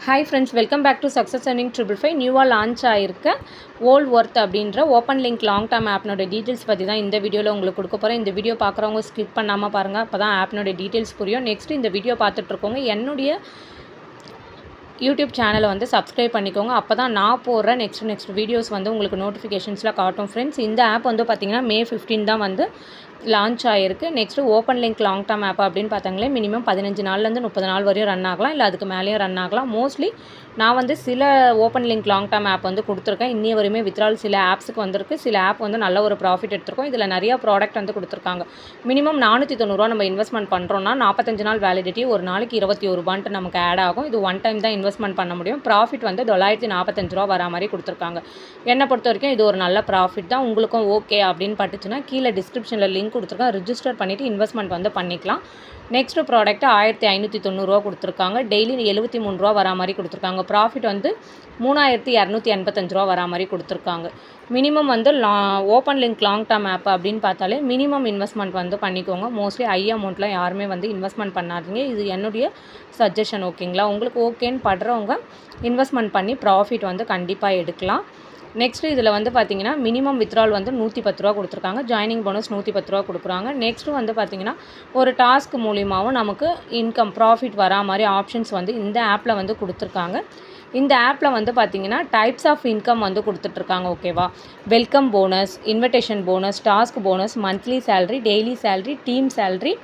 Hi friends, welcome back to Success Earning 555. நியூவாக launch ஆகிருக்க old worth அப்படின்ற open link long term ஆப்னோட details பற்றி தான் இந்த வீடியோவில் உங்களுக்கு கொடுக்க போகிறேன். இந்த வீடியோ பார்க்குறவங்க ஸ்கிப் பண்ணாமல் பாருங்கள், அப்போ தான் ஆப்னோட டீட்டெயில்ஸ் புரியும். நெக்ஸ்ட் இந்த வீடியோ பார்த்துட்ருக்கோங்க என்னுடைய யூடியூப் சேனலை வந்து சப்ஸ்கிரைப் பண்ணிக்கோங்க. அப்போ தான் நான் போடுற நெக்ஸ்ட் வீடியோஸ் வந்து உங்களுக்கு நோட்டிஃபிகேஷன்ஸில் காட்டும் ஃப்ரெண்ட்ஸ். இந்த ஆப் வந்து பார்த்திங்கன்னா May 15 தான் வந்து லான்ச் ஆகிருக்கு. Next open link long term app அப்படின்னு பார்த்தாங்களே மினிமம் 15 நாள்லேருந்து 30 நாள் வரையும் ரன் ஆகலாம், இல்லை அதுக்கு மேலேயும் ரன் ஆகலாம். மோஸ்ட்லி நான் வந்து சில open link long term app வந்து கொடுத்துருக்கேன். இன்னிய வரையுமே வித்ரால் சில ஆப்ஸுக்கு வந்திருக்கு, சில ஆப் வந்து நல்ல ஒரு ப்ராஃபிட் எடுத்திருக்கோம். இதில் நிறையா ப்ராடக்ட் வந்து கொடுத்துருக்காங்க. மினிமம் 490 நம்ம இன்வெஸ்ட்மெண்ட் பண்ணுறோன்னா 45 நாள் வேலிடிட்டி, ஒரு நாளைக்கு 21 ரூபான்ட்டு நமக்கு ஆட் ஆகும். இது ஒன் டைம் தான் இன்வெஸ்ட்மெண்ட் பண்ண முடியும். ப்ராஃபிட் வந்து 945 ரூபா வரா மாதிரி கொடுத்துருக்காங்க. என்னை பொறுத்த வரைக்கும் இது ஒரு நல்ல ப்ராஃபிட் தான். உங்களுக்கும் ஓகே அப்படின்னு பட்டுச்சுன்னா கீழே டிஸ்கிரிப்ஷனில் லிங்க் கொடுத்துருக்கேன், ரிஜிஸ்டர் பண்ணிவிட்டு இன்வெஸ்ட்மெண்ட் வந்து பண்ணிக்கலாம். நெக்ஸ்ட்டு ப்ராடக்ட் 1590 ரூபா கொடுத்துருக்காங்க. டெய்லி 73 ரூபா வரா மாதிரி கொடுத்துருக்காங்க. ப்ராஃபிட் வந்து 3285 ரூபா வரா மாதிரி கொடுத்துருக்காங்க. மினிமம் வந்து open link long term app அப்படின்னு பார்த்தாலே மினிமம் இன்வெஸ்ட்மெண்ட் வந்து பண்ணிக்கோங்க. மோஸ்ட்லி ஹை அமௌண்ட்லாம் யாருமே வந்து இன்வெஸ்ட்மெண்ட் பண்ணாதீங்க. இது என்னுடைய சஜஷன், ஓகேங்களா? உங்களுக்கு ஓகேன்னு படுறவங்க இன்வெஸ்ட்மெண்ட் பண்ணி ப்ராஃபிட் வந்து கண்டிப்பாக எடுக்கலாம். நெக்ஸ்ட்டு இதில் வந்து பார்த்திங்கன்னா மினிமம் வித்ரால் வந்து 110 ரூபா கொடுத்துருக்காங்க. ஜாயினிங் போனஸ் 110 ரூபா கொடுக்குறாங்க. நெக்ஸ்ட்டு வந்து பார்த்திங்கன்னா ஒரு டாஸ்க் மூலியமாகவும் நமக்கு இன்கம் ப்ராஃபிட் வரா மாதிரி ஆப்ஷன்ஸ் வந்து இந்த ஆப்பில் வந்து கொடுத்துருக்காங்க. இந்த ஆப்பில் வந்து பார்த்திங்கன்னா டைப்ஸ் ஆஃப் இன்கம் வந்து கொடுத்துட்ருக்காங்க, ஓகேவா? Welcome bonus, invitation bonus, task bonus, monthly salary, daily salary, team salary,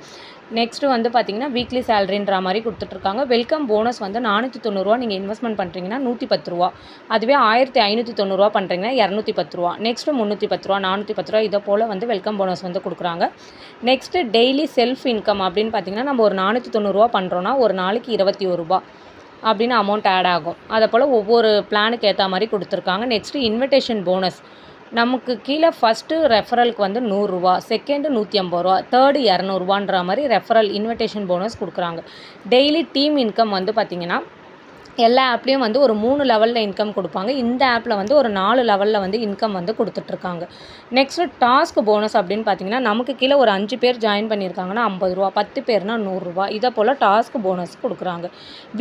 next வந்து பார்த்திங்கன்னா வீக்லி சேலரின்ற மாதிரி கொடுத்துட்ருக்காங்க. வெல்கம் போனஸ் வந்து 490 ரூபா நீங்கள் இன்வெஸ்ட்மெண்ட் பண்ணுறீங்கன்னா 110 ரூபா, அதுவே 1590 ரூபா பண்ணுறீங்கன்னா 210 ரூபா, நெக்ஸ்ட்டு 310 ரூபா, 410 ரூபா, இதை போல் வந்து வெல்கம் போனஸ் வந்து கொடுக்குறாங்க. நெக்ஸ்ட்டு டெய்லி செல்ஃப் இன்கம் அப்படின்னு பார்த்திங்கன்னா நம்ம ஒரு 490 ரூபா பண்ணுறோன்னா ஒரு நாளைக்கு 21 ரூபா அப்படின்னு அமௌண்ட் ஆட் ஆகும். அதை போல் ஒவ்வொரு பிளானுக்கு ஏற்ற மாதிரி கொடுத்துருக்காங்க. நெக்ஸ்ட்டு இன்விடேஷன் போனஸ் நமக்கு கீழே ஃபஸ்ட்டு ரெஃபரலுக்கு வந்து 100 ரூபா, செகண்டு 150 ரூபா, தேர்டு 200 ரூபான்ற மாதிரி ரெஃபரல் இன்விடேஷன் போனஸ் கொடுக்குறாங்க. டெய்லி டீம் இன்கம் வந்து பார்த்திங்கன்னா எல்லா ஆப்லேயும் வந்து ஒரு 3 லெவலில் இன்கம் கொடுப்பாங்க. இந்த ஆப்பில் வந்து ஒரு 4 லெவலில் வந்து இன்கம் வந்து கொடுத்துட்ருக்காங்க. நெக்ஸ்ட்டு டாஸ்க் போனஸ் அப்படின்னு பார்த்திங்கன்னா நமக்கு கீழே ஒரு 5 பேர் ஜாயின் பண்ணியிருக்காங்கன்னா 50 ரூபா, 10 பேர்னா 100 ரூபா, இதை போல் டாஸ்க் போனஸ் கொடுக்குறாங்க.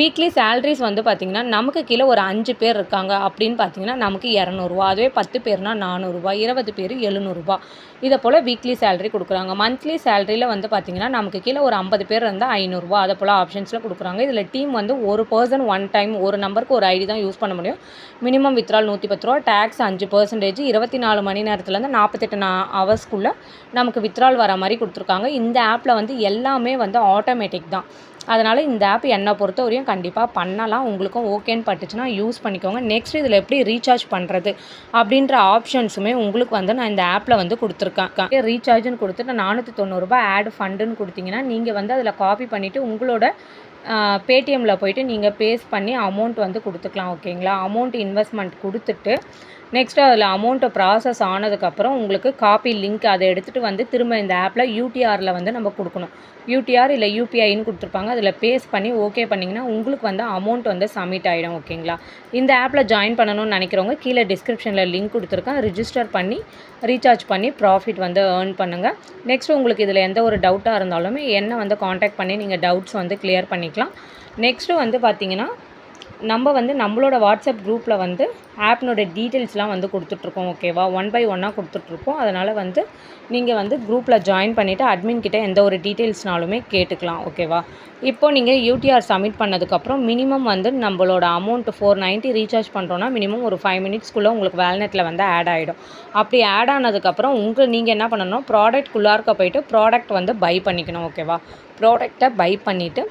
வீக்லி சேலரிஸ் வந்து பார்த்திங்கன்னா நமக்கு கீழே ஒரு 5 பேர் இருக்காங்க அப்படின்னு பார்த்திங்கன்னா நமக்கு 200 ரூபா, அதுவே 10 பேர்னா 400 ரூபா, 20 பேர் 700 ரூபா, இதை போல் வீக்லி சேலரி கொடுக்குறாங்க. மந்த்லி சேலரியில் வந்து பார்த்திங்கன்னா நமக்கு கீழே ஒரு 50 பேர் இருந்தால் 500 ரூபா, அதை போல் ஆப்ஷன்ஸில் கொடுக்குறாங்க. இதில் டீம் வந்து ஒரு பர்சன் ஒன் டைம் ஒரு நம்பருக்கு ஒரு ஐடி தான் யூஸ் பண்ண முடியும். மினிமம் வித்ரால் 110 ரூபா, டேக்ஸ் 5%, 24 மணி நேரத்துலேருந்து 48 ஹவர்ஸ்க்குள்ளே நமக்கு வித்ரால் வர மாதிரி கொடுத்துருக்காங்க. இந்த ஆப்பில் வந்து எல்லாமே வந்து ஆட்டோமேட்டிக் தான். அதனால் இந்த ஆப் என்னை பொறுத்த வரையும் கண்டிப்பாக பண்ணலாம். உங்களுக்கும் ஓகேன்னு பட்டுச்சுன்னா யூஸ் பண்ணிக்கோங்க. நெக்ஸ்ட் இதில் எப்படி ரீசார்ஜ் பண்ணுறது அப்படின்ற ஆப்ஷன்ஸுமே உங்களுக்கு வந்து நான் இந்த ஆப்பில் வந்து கொடுத்துருக்கேன். ரீசார்ஜ்னு கொடுத்துட்டு 490 ரூபா ஆட் ஃபண்டுன்னு கொடுத்தீங்கன்னா நீங்கள் வந்து அதில் காப்பி பண்ணிவிட்டு உங்களோட பேடிஎம்மில் போய்ட்டு நீங்கள் பேஸ் பண்ணி அமௌண்ட் வந்து கொடுத்துக்கலாம், ஓகேங்களா? அமௌண்ட் இன்வெஸ்ட்மெண்ட் கொடுத்துட்டு நெக்ஸ்ட்டு அதில் அமௌண்ட்டை ப்ராசஸ் ஆனதுக்கப்புறம் உங்களுக்கு காப்பி லிங்க் அதை எடுத்துகிட்டு வந்து திரும்ப இந்த ஆப்பில் யூடிஆரில் வந்து நம்ம கொடுக்கணும். யூடிஆர் இல்லை யூபிஐன்னு கொடுத்துருப்பாங்க, அதில் பேஸ் பண்ணி ஓகே பண்ணிங்கன்னா உங்களுக்கு வந்து அமௌண்ட் வந்து சப்மிட் ஆகிடும், ஓகேங்களா? இந்த ஆப்பில் ஜாயின் பண்ணணும்னு நினைக்கிறவங்க கீழே டிஸ்கிரிப்ஷனில் லிங்க் கொடுத்துருக்கேன், ரிஜிஸ்டர் பண்ணி ரீசார்ஜ் பண்ணி ப்ராஃபிட் வந்து ஏர்ன் பண்ணுங்கள். நெக்ஸ்ட் உங்களுக்கு இதில் எந்த ஒரு டவுட்டாக இருந்தாலுமே என்னை வந்து காண்டாக்ட் பண்ணி நீங்கள் டவுட்ஸ் வந்து கிளியர் பண்ணிக்கலாம். நெக்ஸ்ட்டு வந்து பார்த்திங்கன்னா நம்ம வந்து நம்மளோட வாட்ஸ்அப் குரூப்பில் வந்து ஆப்னோட டீட்டெயில்ஸ்லாம் வந்து கொடுத்துட்ருக்கோம், ஓகேவா? 1 by 1 கொடுத்துட்ருக்கோம். அதனால் வந்து நீங்கள் வந்து குரூப்பில் ஜாயின் பண்ணிவிட்டு அட்மின் கிட்டே எந்த ஒரு டீட்டெயில்ஸ்னாலுமே கேட்டுக்கலாம், ஓகேவா? இப்போது நீங்கள் யூடிஆர் சப்மிட் பண்ணதுக்கப்புறம் மினிமம் வந்து நம்மளோட அமௌண்ட் 490 ரீசார்ஜ் பண்ணுறோன்னா மினிமம் ஒரு 5 மினிட்ஸ்க்குள்ளே உங்களுக்கு வேல்நெட்டில் வந்து ஆட் ஆகிடும். அப்படி ஆட் ஆனதுக்கப்புறம் நீங்கள் என்ன பண்ணணும், ப்ராடக்ட்குள்ளார்க்க போய்ட்டு ப்ராடக்ட் வந்து பை பண்ணிக்கணும், ஓகேவா? ப்ராடக்டை பை பண்ணிவிட்டு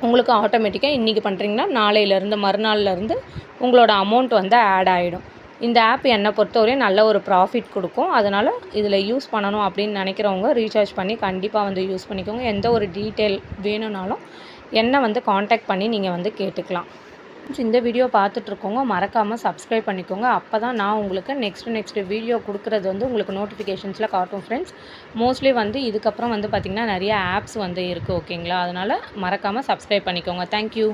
உங்களுக்கு ஆட்டோமேட்டிக்காக இன்றைக்கி பண்ணுறீங்கன்னா நாளையிலேருந்து மறுநாள்லேருந்து உங்களோட அமௌண்ட் வந்து ஆட் ஆகிடும். இந்த ஆப் என்னை பொறுத்தவரையும் நல்ல ஒரு ப்ராஃபிட் கொடுக்கும். அதனால் இதில் யூஸ் பண்ணணும் அப்படின்னு நினைக்கிறவங்க ரீசார்ஜ் பண்ணி கண்டிப்பாக வந்து யூஸ் பண்ணிக்கோங்க. எந்த ஒரு டீட்டெயில் வேணும்னாலும் என்னை வந்து காண்டாக்ட் பண்ணி நீங்கள் வந்து கேட்டுக்கலாம். இந்த வீடியோ பார்த்துட்ருக்கோங்க மறக்காமல் சப்ஸ்கிரைப் பண்ணிக்கோங்க. அப்போ தான் நான் உங்களுக்கு நெக்ஸ்ட் வீடியோ கொடுக்குறது வந்து உங்களுக்கு நோட்டிஃபிகேஷன்ஸில் காட்டும் ஃப்ரெண்ட்ஸ். மோஸ்ட்லி வந்து இதுக்கப்புறம் வந்து பார்த்திங்கன்னா நிறைய ஆப்ஸ் வந்து இருக்குது, ஓகேங்களா? அதனால் மறக்காமல் சப்ஸ்கிரைப் பண்ணிக்கோங்க. தேங்க்யூ.